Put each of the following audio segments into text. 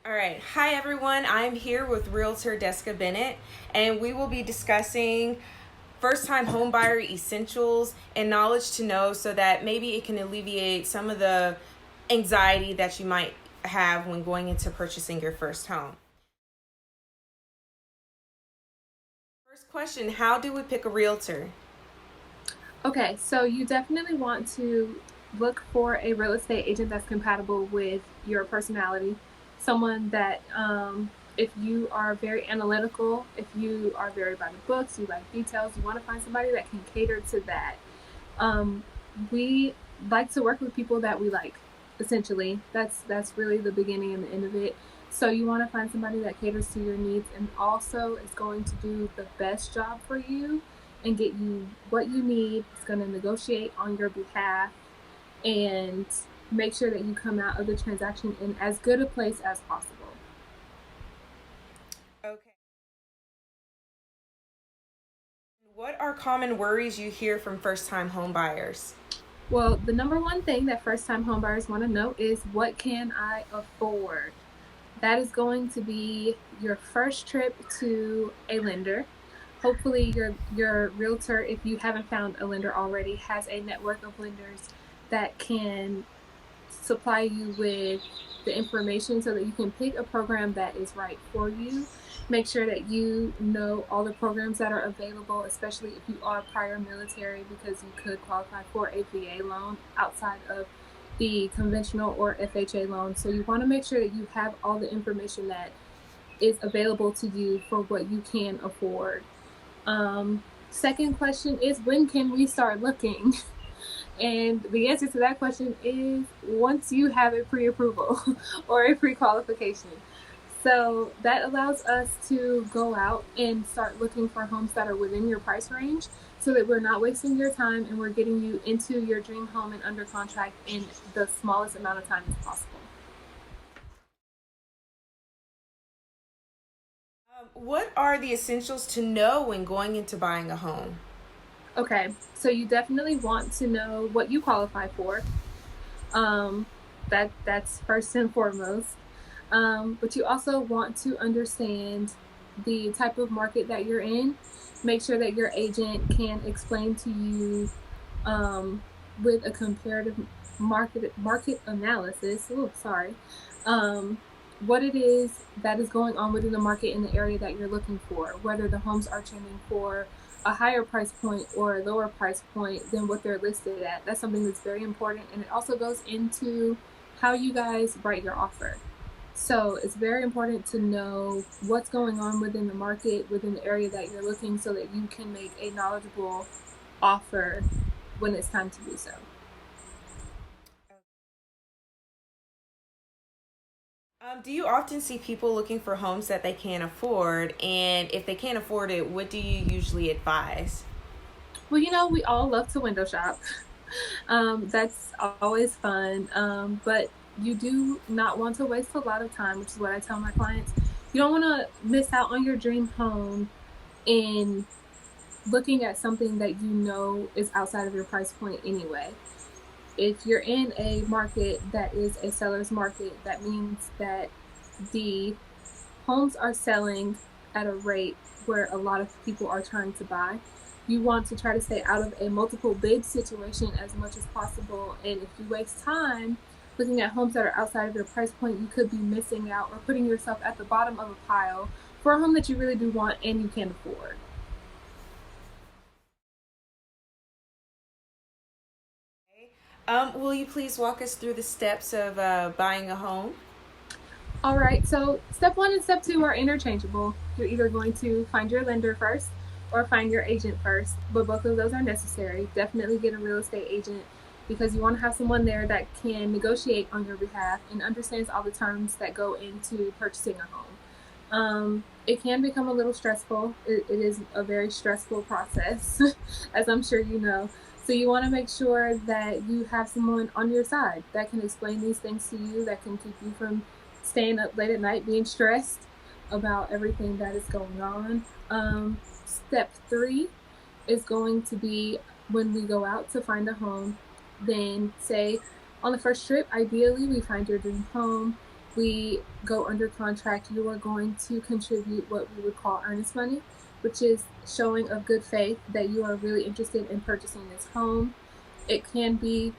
All right. Hi, everyone. I'm here with Realtor Dessica Bennett, and we will be discussing first time homebuyer essentials and knowledge to know so that maybe it can alleviate some of the anxiety that you might have when going into purchasing your first home. First question: how do we pick a realtor? Okay, so you definitely want to look for a real estate agent that's compatible with your personality. Someone that, if you are very analytical, if you are very by the books, you like details, you want to find somebody that can cater to that. Um, we like to work with people that we like. Essentially, that's really the beginning and the end of it. So you want to find somebody that caters to your needs and also is going to do the best job for you and get you what you need. It's going to negotiate on your behalf and make sure that you come out of the transaction in as good a place as possible. Okay. What are common worries you hear from first time homebuyers? Well, the number one thing that first time homebuyers want to know is what can I afford? That is going to be your first trip to a lender. Hopefully your realtor, if you haven't found a lender already, has a network of lenders that can supply you with the information so that you can pick a program that is right for you. Make sure that you know all the programs that are available, especially if you are prior military, because you could qualify for a VA loan outside of the conventional or FHA loan. So you want to make sure that you have all the information that is available to you for what you can afford. Second question is, when can we start looking? And the answer to that question is once you have a pre approval or a pre qualification. So that allows us to go out and start looking for homes that are within your price range so that we're not wasting your time and we're getting you into your dream home and under contract in the smallest amount of time as possible. What are the essentials to know when going into buying a home? Okay, so you definitely want to know what you qualify for. Um, that's first and foremost. But you also want to understand the type of market that you're in. Make sure that your agent can explain to you um, with a comparative market analysis. Oh, sorry. Um, what it is that is going on within the market in the area that you're looking for, whether the homes are trending for a higher price point or a lower price point than what they're listed at. That's something that's very important, and it also goes into how you guys write your offer. So it's very important to know what's going on within the market, within the area that you're looking, so that you can make a knowledgeable offer when it's time to do so. Do you often see people looking for homes that they can't afford? And if they can't afford it, what do you usually advise? Well, we all love to window shop. That's always fun. But you do not want to waste a lot of time, which is what I tell my clients. You don't want to miss out on your dream home in looking at something that you know is outside of your price point anyway. If you're in a market that is a seller's market, that means that the homes are selling at a rate where a lot of people are trying to buy. You want to try to stay out of a multiple bid situation as much as possible. And if you waste time looking at homes that are outside of your price point, you could be missing out or putting yourself at the bottom of a pile for a home that you really do want and you can't afford. Will you please walk us through the steps of buying a home? All right, so step one and step two are interchangeable. You're either going to find your lender first or find your agent first, but both of those are necessary. Definitely get a real estate agent because you want to have someone there that can negotiate on your behalf and understands all the terms that go into purchasing a home. It can become a little stressful. It is a very stressful process, as I'm sure you know. So you want to make sure that you have someone on your side that can explain these things to you, that can keep you from staying up late at night being stressed about everything that is going on. Step three is going to be when we go out to find a home. Then, say on the first trip, ideally, we find your dream home. we go under contract, you are going to contribute what we would call earnest money, which is showing of good faith that you are really interested in purchasing this home. It can be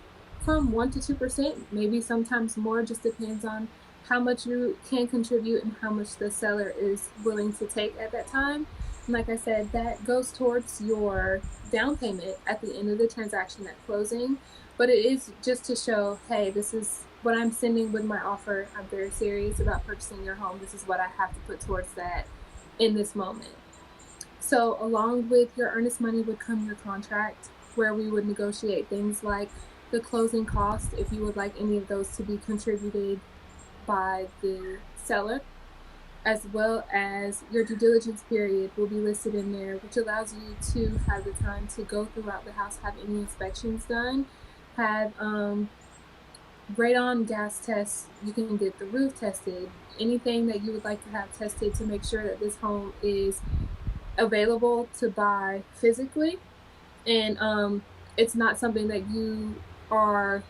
from 1 to 2%, maybe sometimes more, just depends on how much you can contribute and how much the seller is willing to take at that time. And like I said, that goes towards your down payment at the end of the transaction at closing. But it is just to show, hey, this is what I'm sending with my offer. I'm very serious about purchasing your home. This is what I have to put towards that in this moment. So along with your earnest money would come your contract, where we would negotiate things like the closing costs, if you would like any of those to be contributed by the seller, as well as your due diligence period will be listed in there, which allows you to have the time to go throughout the house, have any inspections done, have radon gas tests. You can get the roof tested, anything that you would like to have tested to make sure that this home is available to buy physically, and it's not something that you are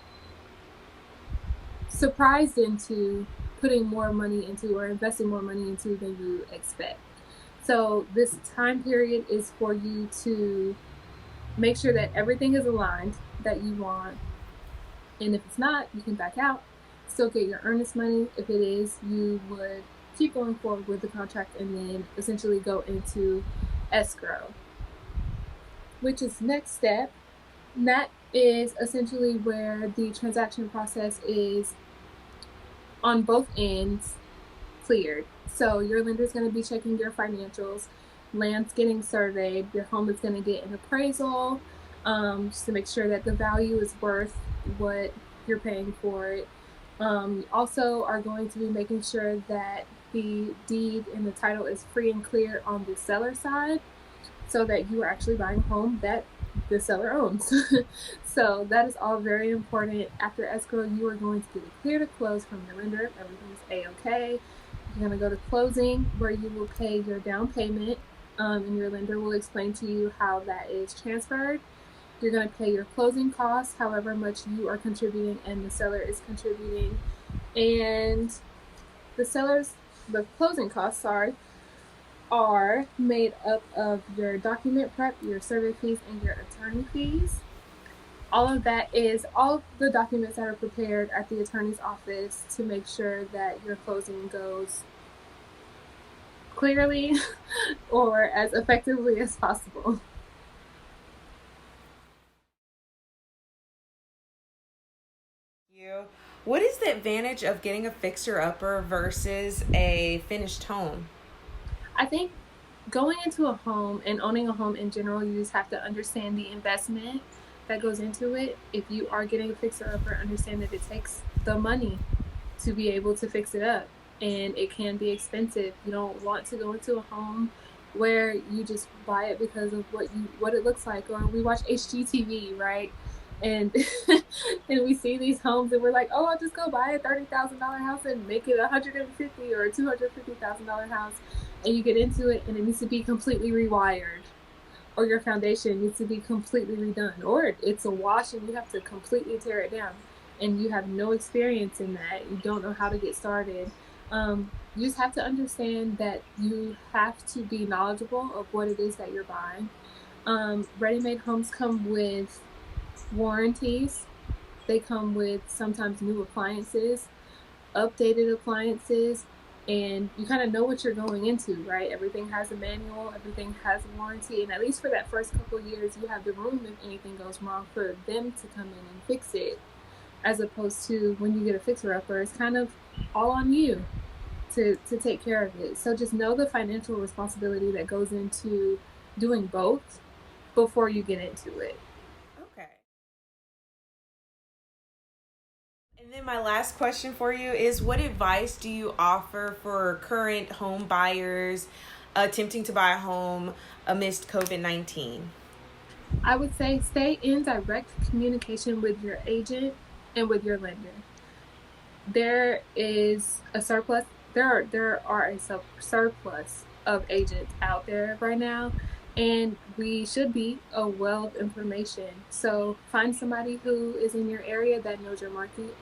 surprised into putting more money into or investing more money into than you expect. So this time period is for you to make sure that everything is aligned that you want, and if it's not, you can back out, still get your earnest money. If it is, you would keep going forward with the contract and then essentially go into escrow, which is next step. And that is essentially where the transaction process is on both ends cleared. So your lender is going to be checking your financials, land's getting surveyed, your home is going to get an appraisal, just to make sure that the value is worth what you're paying for it. You also are going to be making sure that the deed and the title is free and clear on the seller side, so that you are actually buying a home that the seller owns. So that is all very important. After escrow, you are going to get a clear to close from your lender. Everything's a-okay. You're going to go to closing, where you will pay your down payment, and your lender will explain to you how that is transferred. You're going to pay your closing costs, however much you are contributing and the seller is contributing. And the closing costs, are made up of your document prep, your survey fees, and your attorney fees. All of that is all of the documents that are prepared at the attorney's office to make sure that your closing goes clearly or as effectively as possible. What is the advantage of getting a fixer-upper versus a finished home? I think going into a home and owning a home in general, you just have to understand the investment that goes into it. If you are getting a fixer upper, understand that it takes the money to be able to fix it up, and it can be expensive. You don't want to go into a home where you just buy it because of what it looks like, or we watch HGTV, right? And and we see these homes and we're like, oh, I'll just go buy a $30,000 house and make it $150,000 or $250,000 house, and you get into it and it needs to be completely rewired, or your foundation needs to be completely redone, or it's a wash and you have to completely tear it down, and you have no experience in that. You don't know how to get started. You just have to understand that you have to be knowledgeable of what it is that you're buying. Ready-made homes come with warranties. They come with sometimes new appliances, updated appliances, and you kind of know what you're going into, right? Everything has a manual, everything has a warranty, and at least for that first couple years, you have the room if anything goes wrong for them to come in and fix it, as opposed to when you get a fixer-upper, it's kind of all on you to take care of it. So just know the financial responsibility that goes into doing both before you get into it. Okay. And then my last question for you is, what advice do you offer for current home buyers attempting to buy a home amidst COVID-19? I would say stay in direct communication with your agent and with your lender. There is a surplus. There are a surplus of agents out there right now, and we should be a wealth of information. So find somebody who is in your area that knows your market.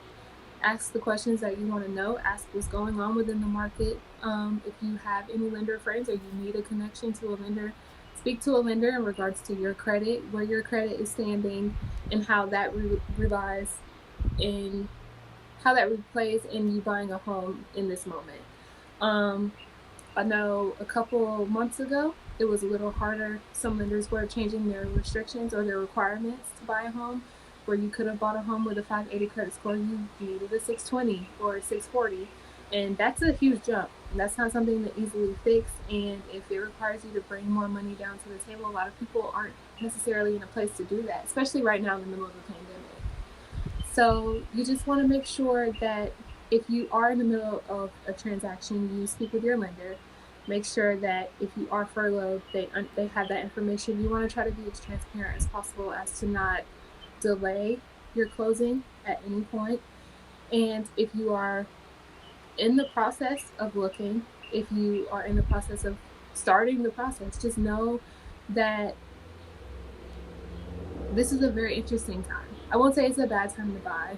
Ask the questions that you want to know. Ask what's going on within the market. If you have any lender friends or you need a connection to a lender, speak to a lender in regards to your credit, where your credit is standing, and how that relies in how that replays in you buying a home in this moment. Um, I know a couple months ago it was a little harder. Some lenders were changing their restrictions or their requirements to buy a home. Where you could have bought a home with a 580 credit score, you needed a 620 or a 640, and that's a huge jump. That's not something to easily fix, and if it requires you to bring more money down to the table, a lot of people aren't necessarily in a place to do that, especially right now in the middle of the pandemic. So you just want to make sure that if you are in the middle of a transaction, you speak with your lender. Make sure that if you are furloughed, they have that information. You want to try to be as transparent as possible as to not delay your closing at any point. And if you are in the process of looking, if you are in the process of starting the process, just know that this is a very interesting time. I won't say it's a bad time to buy.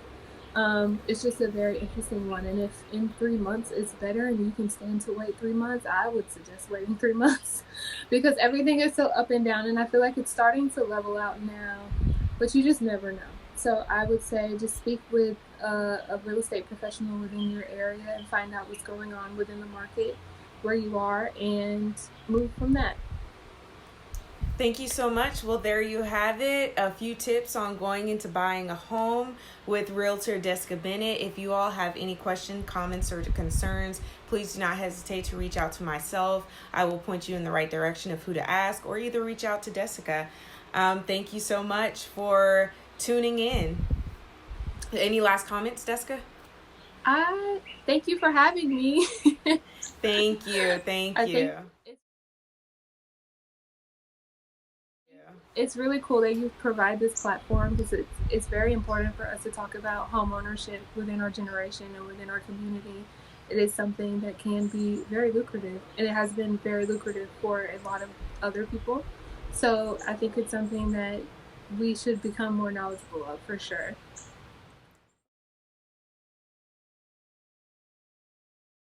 It's just a very interesting one. And if in 3 months it's better and you can stand to wait 3 months, I would suggest waiting 3 months because everything is so up and down. And I feel like it's starting to level out now, but you just never know. So I would say just speak with a real estate professional within your area and find out what's going on within the market where you are and move from that. Thank you so much. Well, there you have it. A few tips on going into buying a home with Realtor Dessica Bennett. If you all have any questions, comments, or concerns, please do not hesitate to reach out to myself. I will point you in the right direction of who to ask, or either reach out to Dessica. Thank you so much for tuning in. Any last comments, Dessica? I thank you for having me. Thank you. Thank I you. think it's really cool that you provide this platform because it's very important for us to talk about home ownership within our generation and within our community. It is something that can be very lucrative, and it has been very lucrative for a lot of other people. So I think it's something that we should become more knowledgeable of for sure.